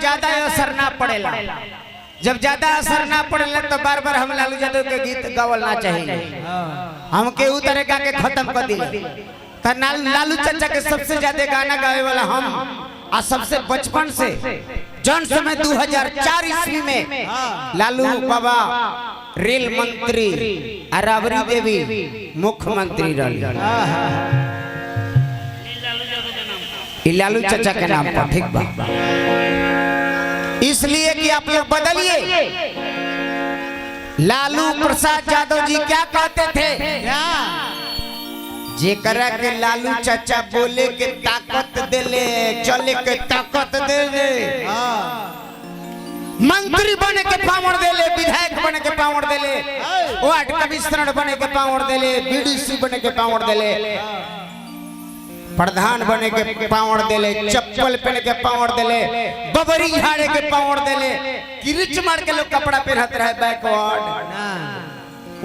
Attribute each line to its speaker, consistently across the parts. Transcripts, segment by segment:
Speaker 1: ज्यादा असर ना पड़ेला। जब ज्यादा असर ना पड़ेला तो बार बार हम लालू यादव के गीत गावलना चाहिए। हम केहू तरीका के खत्म कर दिले। लालू चाचा के सबसे ज्यादा गाना गावे वाला हम और सबसे बचपन से जन समय 2004 ईस्वी में लालू बाबा रेल मंत्री और राबड़ी देवी मुख्यमंत्री रही। लालू चाचा के नाम पर ठीक बा, इसलिए कि आप लोग बदलिए। लालू प्रसाद यादव जी क्या कहते थे? जेकरा के लालू चाचा बोले के ताकत देले, चले के ताकत देले, मंत्री बने के पावर देले, विधायक बने के पावर देले, वार्ड कमिश्नर बने के पावर देले, बीडीसी बने के पावर देले, प्रधान बने के पावर देले, चप्पल पहने के पावर देले, बबरी झाड़े के पावर देले, किरिच मार के लोग कपड़ा पहनते रहे बैकवर्ड।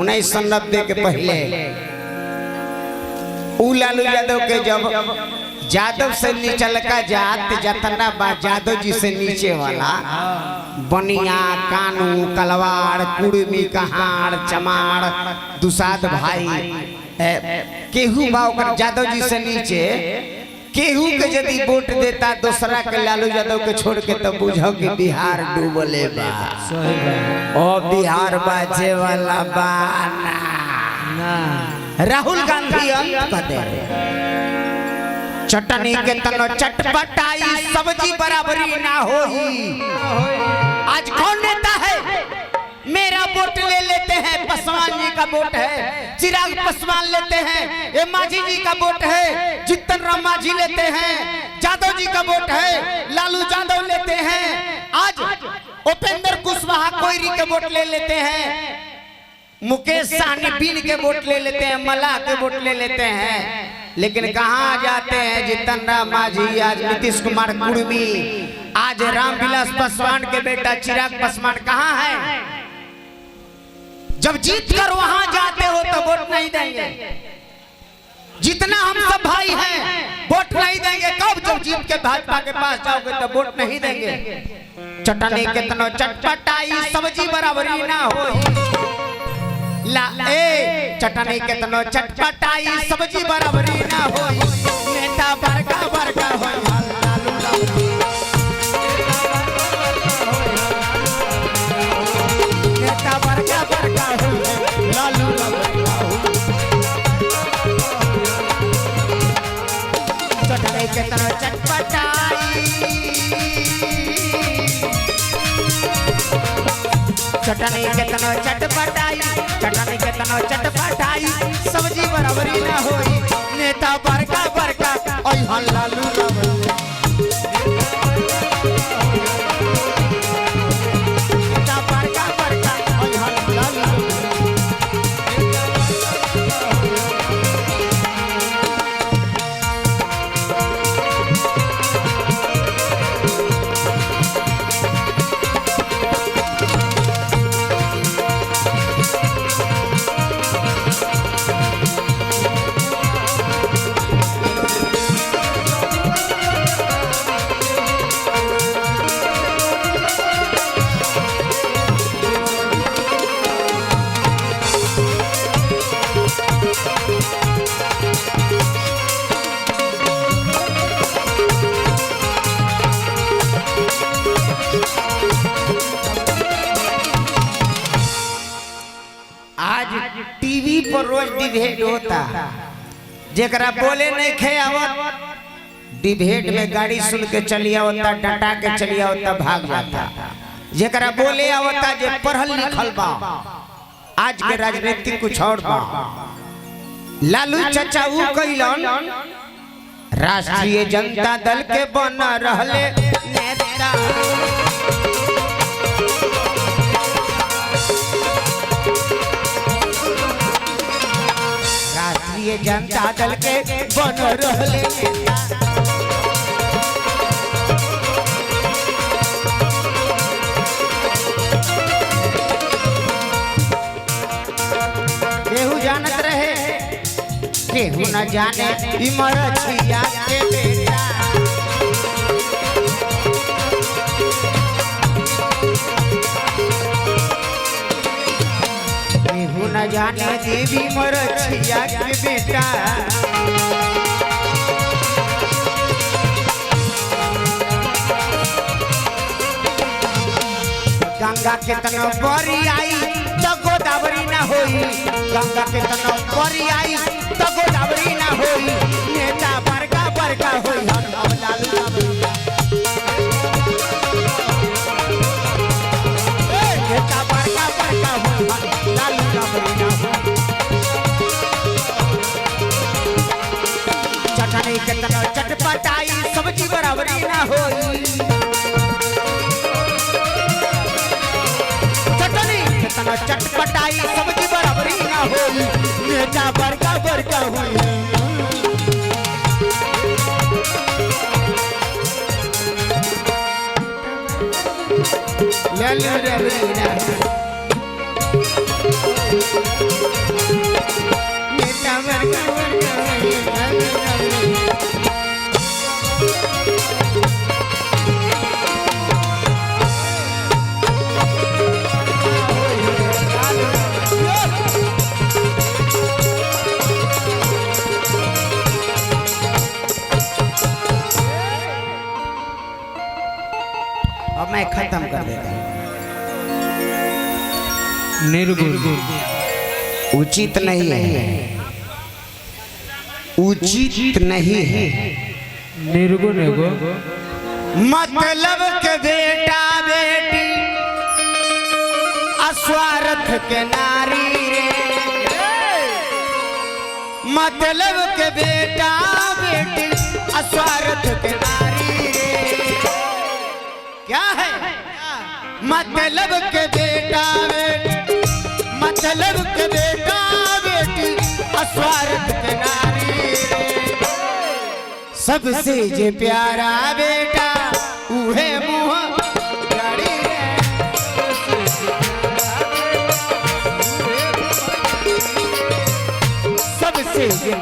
Speaker 1: 1990 के पहले लालू यादव के जब यादव से नीचल का जात जतना बा यादव जी से नीचे वाला बनिया, कानू, कलवाड़, कुड़मी, कहाड़, चमाड़, दुसाद भाई केहू बा यादव जी से नीचे केहू के यदि वोट देता दूसरा के लालू यादव के छोड़ के तो बुझो कि बिहार डूबले बा। ओ बिहार बाजे वाला बाना राहुल गांधी अंत कर दे। चटनी के तनो चटपटाई सब्जी बराबरी ना होई। आज कौन नेता है? मेरा वोट ले लेते हैं, पासवान जी का वोट है, चिराग पासवान लेते हैं, ये माझी जी का वोट है, जीतन राम माझी लेते हैं, यादव जी का वोट है, लालू यादव लेते हैं, आज उपेंद्र कुशवाहा कोयरी के वोट ले लेते हैं, मुकेश सहनी बीन के वोट ले लेते हैं, मला के वोट ले लेते हैं। लेकिन कहाँ जाते हैं जीतन राम माझी, आज नीतीश कुमार कुर्मी, आज रामविलास पासवान के बेटा चिराग पासवान कहाँ है? जब जीत कर वहां जाते हो तो वोट नहीं देंगे। जितना हम सब भाई हैं वोट नहीं देंगे। कब? जब जीत के भाजपा के पास जाओगे तो वोट नहीं देंगे। चटनी के तनो चटपटाई सब्जी बराबरी ना हो। चटनी के तनो चटपटाई सब्जी बराबरी ना हो। नेता बड़का बड़का हो, नेता बड़का बड़का हो, लालू चटनी के तनो चटपटाई, चटनी के तनो चटपटाई, चटनी के तनो चटपटाई सब्जी बराबरी ना होई। नेता बड़का बड़का ओय हल लालू नेता बड़का बड़का ओय हल लालू। टीवी पर रोज डिबेट होता, जेकरा बोले नहीं खे आवत डिबेट में गाड़ी सुन के चलिया होता, डटा के चलिया होता, भाग जाता। जेकरा बोले आवता जे पढ़ल लिखल बा, आज के राजनीति कुछ और बा। लालू चाचा ऊ कइलन राष्ट्रीय जनता दल के बन रहले नेता। राष्ट्रीय जनता दल के बन रहले नेता। केहू जानत रहे, केहू न जाने इमर छिया के बेटा। जाने देवी मोर छिया के बेटा गंगा के तनो बरी आई तो गोदावरी ना होई गंगा के तनो बरी आई तो गोदावरी ना होई नेता बड़का बड़का होई हम लालू नेता बड़का बड़का होई लालू लाबरी ना चटनी के तनो चटपटाई सब्जी बराबरी ना होई चटपटाई सब्जी बराबरी ना होई नेता बड़का बड़का होई लालू राबरी ना नेता बड़का बड़का होई लालू राबरी अब मैं खत्म कर देता हूँ
Speaker 2: निर्गुण
Speaker 1: उचित नहीं है उचित नहीं है
Speaker 2: निर्गुण एगो
Speaker 1: मतलब के बेटा बेटी अस्वार्थ के नारी मतलब के बेटा बेटी अस्वार्थ के नारी क्या है मतलब के बेटा बेटी मतलब के बेटा बेटी अस्वार्थ के नारी सबसे जे प्यारा बेटा उहे मुँह गाड़ी सबसे जे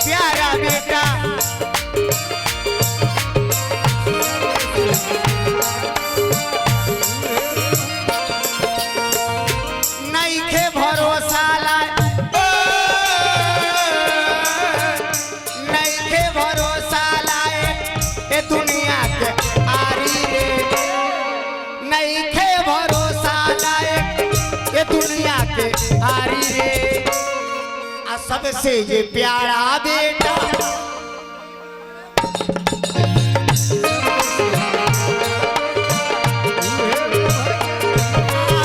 Speaker 1: प्यारा बेटा दुनिया के हारी रे सबसे ये प्यारा बेटा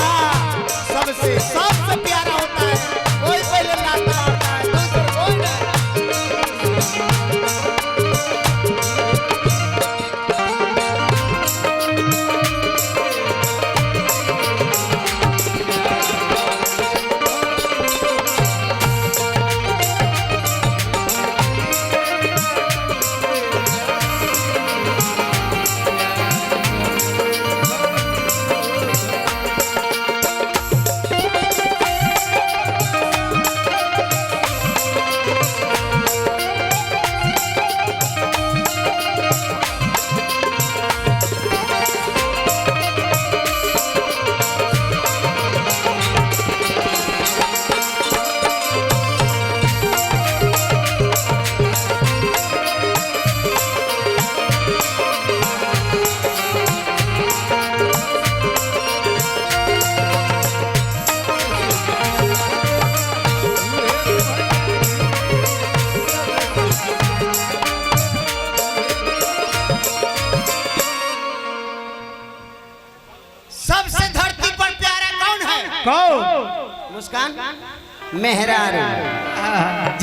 Speaker 1: सबसे सबसे प्यारा होता है कोई पहले लात मारता है दूसरा कोई नहीं मुस्कान मेहरारू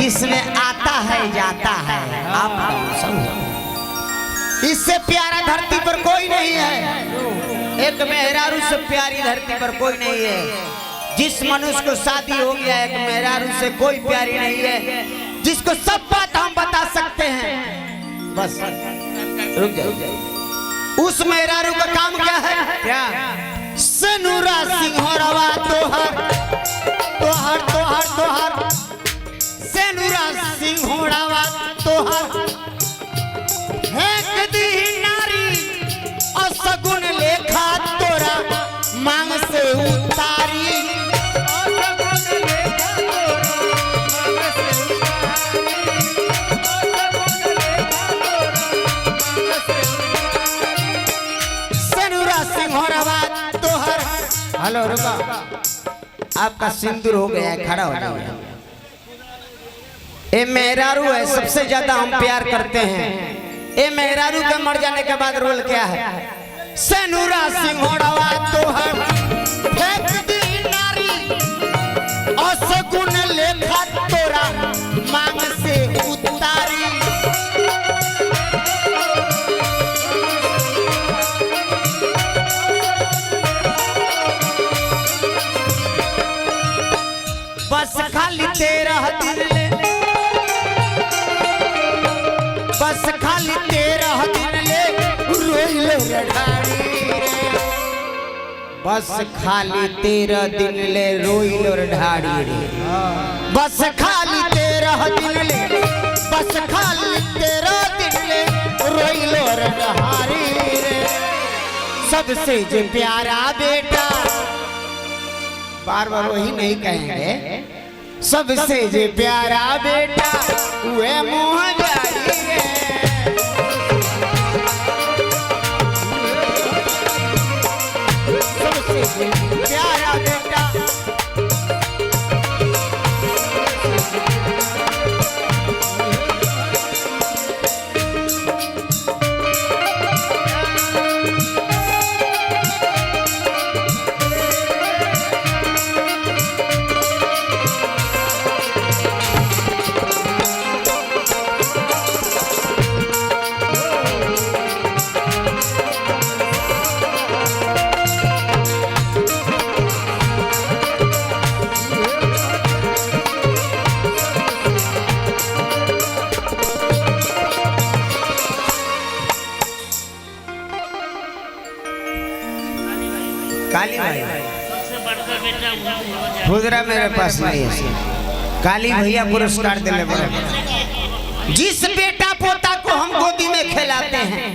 Speaker 1: जिसमें आता है जाता है आप समझो इससे प्यारा धरती पर कोई नहीं है एक मेहरारू से प्यारी धरती पर कोई नहीं है जिस मनुष्य को शादी हो गया एक मेहरारू से कोई प्यारी नहीं है जिसको सब बात हम बता सकते हैं बस रुक जाओ उस मेहरारू का काम क्या है क्या सनुरा सिंहरवा तोहर तोहर तोहर तोहर सनुरा सिंहरवा तोहर एक दी नारी और सगुन लेखा तोरा मांग से उतारी और सगुन लेखा सिंहरवा तोहर। हेलो रुका, आपका सिंदूर हो गया है, खड़ा हो जाइए। ए मेहरारू है, सबसे ज्यादा हम प्यार करते हैं। ए मेहरारू के मर जाने के बाद रोल क्या है? सनुरा सिंहरवा तोहर फेंक दी नारी, असगुन लेखा तोरा मांग से उतारी। बस खाली तेरा दिल ले, बस खाली तेरा दिल ले रोइल ढाड़ी रे। बस खाली तेरा दिल ले रोइल ढाड़ी रे। बस खाली तेरा दिल ले, बस खाली तेरा दिल ले रोइल ढाड़ी रे। सबसे जो प्यारा बेटा, बार बार वही नहीं कहेंगे, सबसे जो प्यारा बेटा वे मुँह जारी है। सबसे प्यारा बेटा काली भाई खुदरा मेरे पास नहीं है। काली भैया पुरस्कार दिले बड़े। जिस बेटा पोता को हम गोदी में खिलाते हैं,